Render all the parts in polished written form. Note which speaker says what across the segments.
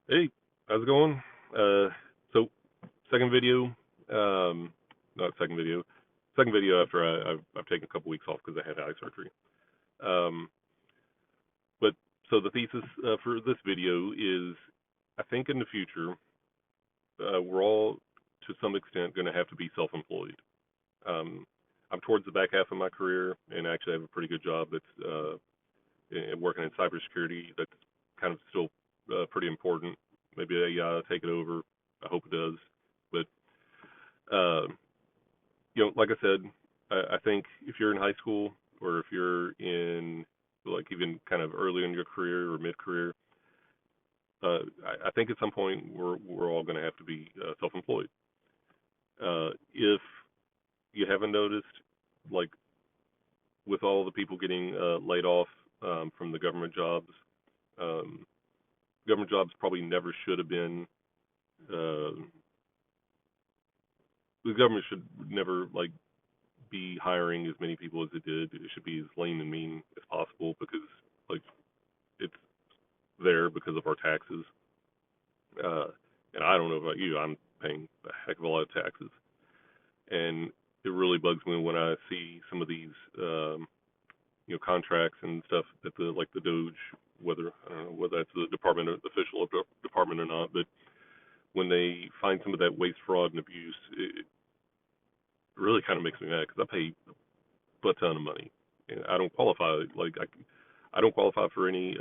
Speaker 1: Hey, how's it going? So second video, not second video after I've taken a couple weeks off because I had eye surgery. Um, but so the thesis for this video is, I think in the future, we're all to some extent going to have to be self-employed. Um, I'm towards the back half of my career, and actually have a pretty good job that's working in cybersecurity. That's kind of still pretty important. Maybe AI take it over. I hope it does. But uh, like I said, I think if you're in high school or if you're in like even kind of early in your career or mid-career, I think at some point we're all going to have to be self-employed. If you haven't noticed, like with all the people getting laid off from the um, government jobs probably never should have been. Uh, the government should never like be hiring as many people as it did. It should be as lean and mean as possible because like it's there because of our taxes. Uh, and I don't know about you, I'm paying a heck of a lot of taxes, and it really bugs me when I see some of these contracts and stuff that the like the Doge, whether I don't know whether that's the department or the official department or not, but when they find some of that waste, fraud, and abuse, it really kind of makes me mad because I pay a butt ton of money and I don't qualify. I don't qualify for any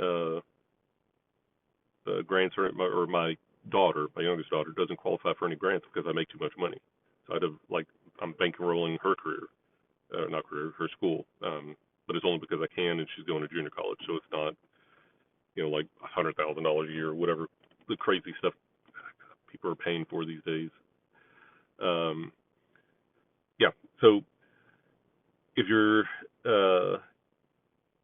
Speaker 1: grants, or my daughter, my youngest daughter, doesn't qualify for any grants because I make too much money. So I'd have like I'm bankrolling her career, not career, her school. But it's only because I can, and she's going to junior college, so it's not like $100,000 a year or whatever the crazy stuff people are paying for these days. Um, yeah. So if you're uh,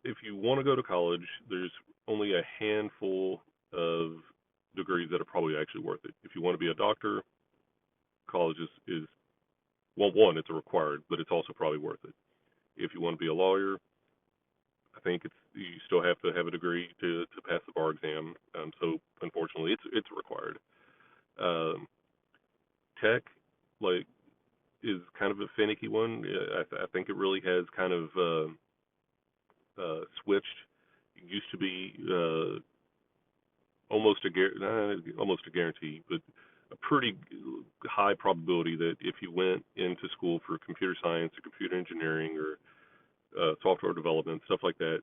Speaker 1: if you want to go to college, there's only a handful of degrees that are probably actually worth it. If you want to be a doctor, college is well, one, it's a required, but it's also probably worth it. If you want to be a lawyer, I think it's you still have to have a degree to pass the bar exam. So unfortunately, it's required. Um, Tech, like, is kind of a finicky one. I think it really has kind of switched. It used to be almost a guarantee, but a pretty high probability that if you went into school for computer science or computer engineering or software development, stuff like that,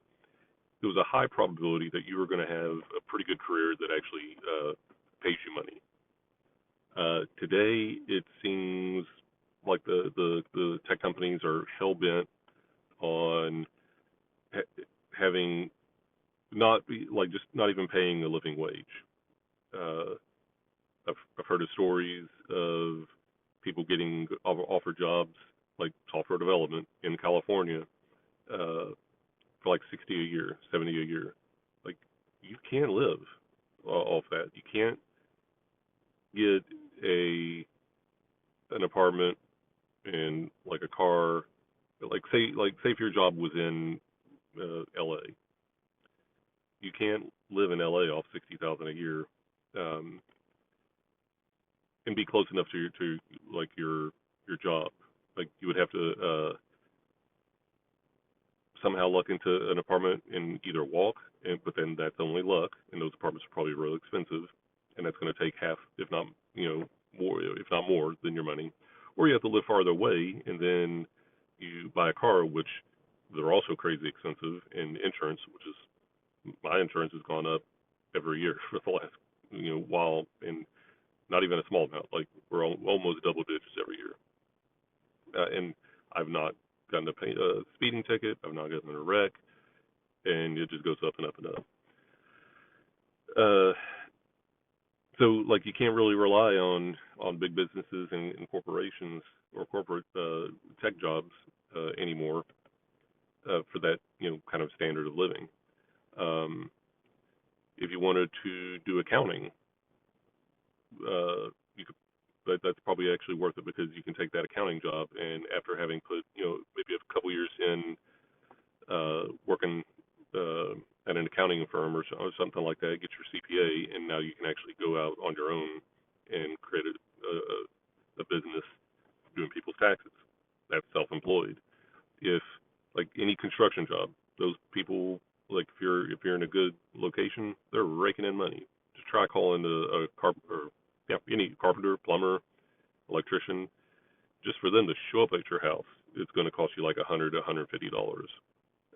Speaker 1: there was a high probability that you were going to have a pretty good career that actually pays you money. Today, it seems like the tech companies are hell bent on having not be like just not even paying a living wage. Uh, I've heard of stories of people getting offered jobs like software development in California for like 60 a year, 70 a year. Like you can live off that. You can't get a an apartment and like a car. Like say if your job was in LA, you can't live in LA off 60,000 a year um, and be close enough to like your job. Like you would have to somehow luck into an apartment and either walk, but then that's only luck, and those apartments are probably really expensive, and that's going to take half, if not more, if not more than your money, or you have to live farther away, and then you buy a car, which they're also crazy expensive, and insurance, which is my insurance has gone up every year for the last while, and not even a small amount, like we're almost double digits every year, and I've not gotten a speeding ticket, I've not gotten in a wreck, and it just goes up and up and up. Uh, so like you can't really rely on big businesses and corporations or corporate tech jobs anymore for that kind of standard of living. Um, if you wanted to do accounting, you could. That's probably actually worth it because you can take that accounting job and after having put maybe a couple years in working at an accounting firm or something like that, get your CPA, and now you can actually go out on your own and create a business doing people's taxes. That's self-employed. If like any construction job, those people, like if you're in a good location, they're raking in money. Just try calling a any carpenter, plumber, electrician, just for them to show up at your house. It's going to cost you like $100 to $150.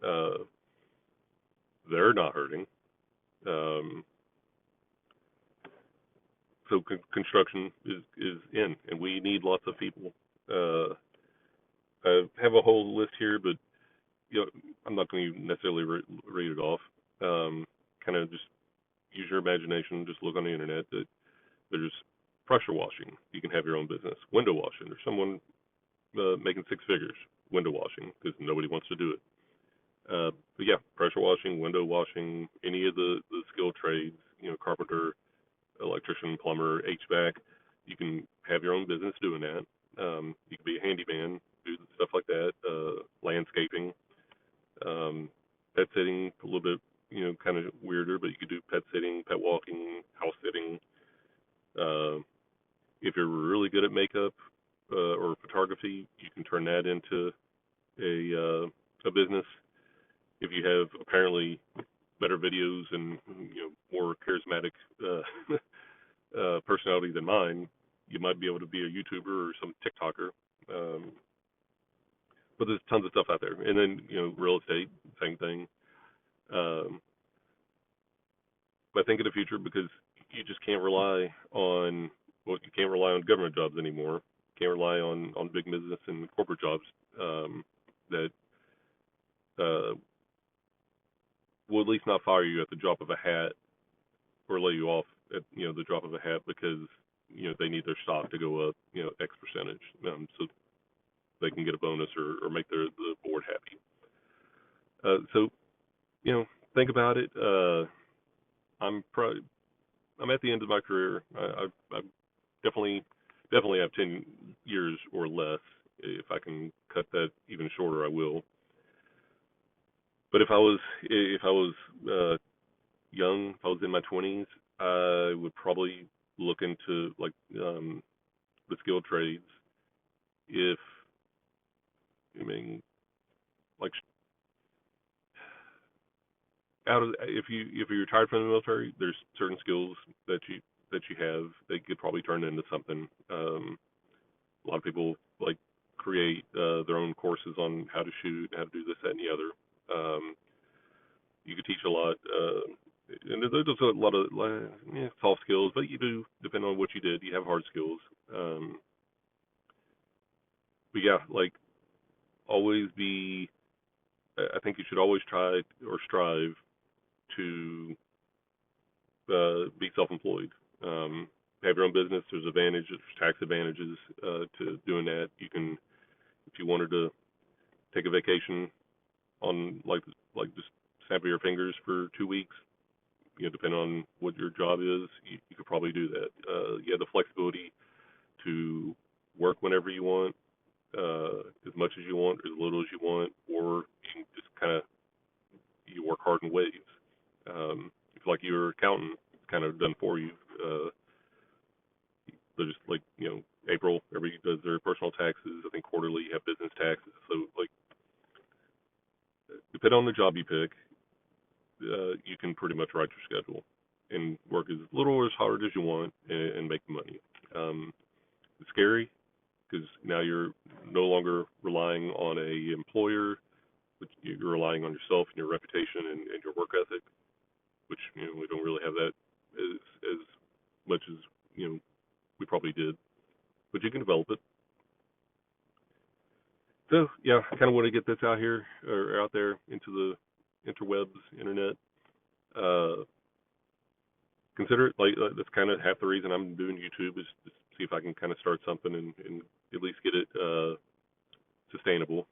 Speaker 1: Uh, they're not hurting. Um, so construction is in, and we need lots of people. I have a whole list here, but I'm not going to necessarily read it off. Kind of just use your imagination. Just look on the internet. That there's pressure washing. You can have your own business. Window washing. There's someone making six figures window washing because nobody wants to do it. But yeah, pressure washing, window washing, any of the skilled trades, carpenter, electrician, plumber, HVAC, you can have your own business doing that. You can be a handyman, do stuff like that, landscaping, pet sitting, a little bit, kind of weirder, but you could do pet sitting, pet walking, house sitting. If you're really good at makeup or photography, you can turn that into a business. If you have apparently better videos and more charismatic personality than mine, you might be able to be a YouTuber or some TikToker. But there's tons of stuff out there. And then real estate, same thing. But think of the future, because you just can't rely on you can't rely on government jobs anymore. You can't rely on big business and corporate jobs that will at least not fire you at the drop of a hat or lay you off at the drop of a hat because they need their stock to go up X percentage, so they can get a bonus or make the board happy. So think about it. I'm at the end of my career. I definitely have 10 years or less. If I can cut that even shorter, I will. But if I was young, if I was in my 20s, I would probably look into like the skilled trades. If like if you're retired from the military, there's certain skills that you have that could probably turn into something. A lot of people like create their own courses on how to shoot, how to do this, that, and the other. You could teach a lot, and there's a lot of soft skills, but you do, depending on what you did, you have hard skills. But yeah, like always be. I think you should always try or strive to be self-employed. Have your own business. There's tax advantages to doing that. You can, if you wanted to take a vacation on like just snap of your fingers for 2 weeks, depending on what your job is, you could probably do that. You have the flexibility to work whenever you want, as much as you want, as little as you want, or you can just kind of you work hard in waves. If like your accountant, it's kind of done for you. So just like April, everybody does their personal taxes. I think quarterly you have business taxes. So like, depending on the job you pick, you can pretty much write your schedule and work as little or as hard as you want and make the money. It's scary because now you're no longer relying on a employer, but you're relying on yourself and your reputation and your work ethic, which we don't really have that as much as we probably did, but you can develop it. So yeah, I kind of want to get this out here or out there into the interwebs, internet. Consider it like that's kind of half the reason I'm doing YouTube, is to see if I can kind of start something and at least get it sustainable.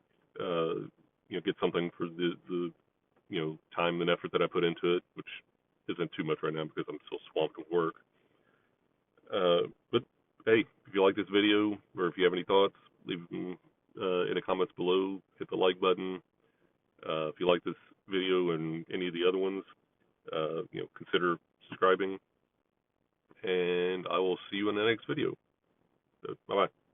Speaker 1: Get something for the time and effort that I put into it, which isn't too much right now because I'm still swamped with work. But hey, if you like this video or if you have any thoughts, leave them in the comments below. Hit the like button. If you like this video and any of the other ones, consider subscribing. And I will see you in the next video. So, bye-bye.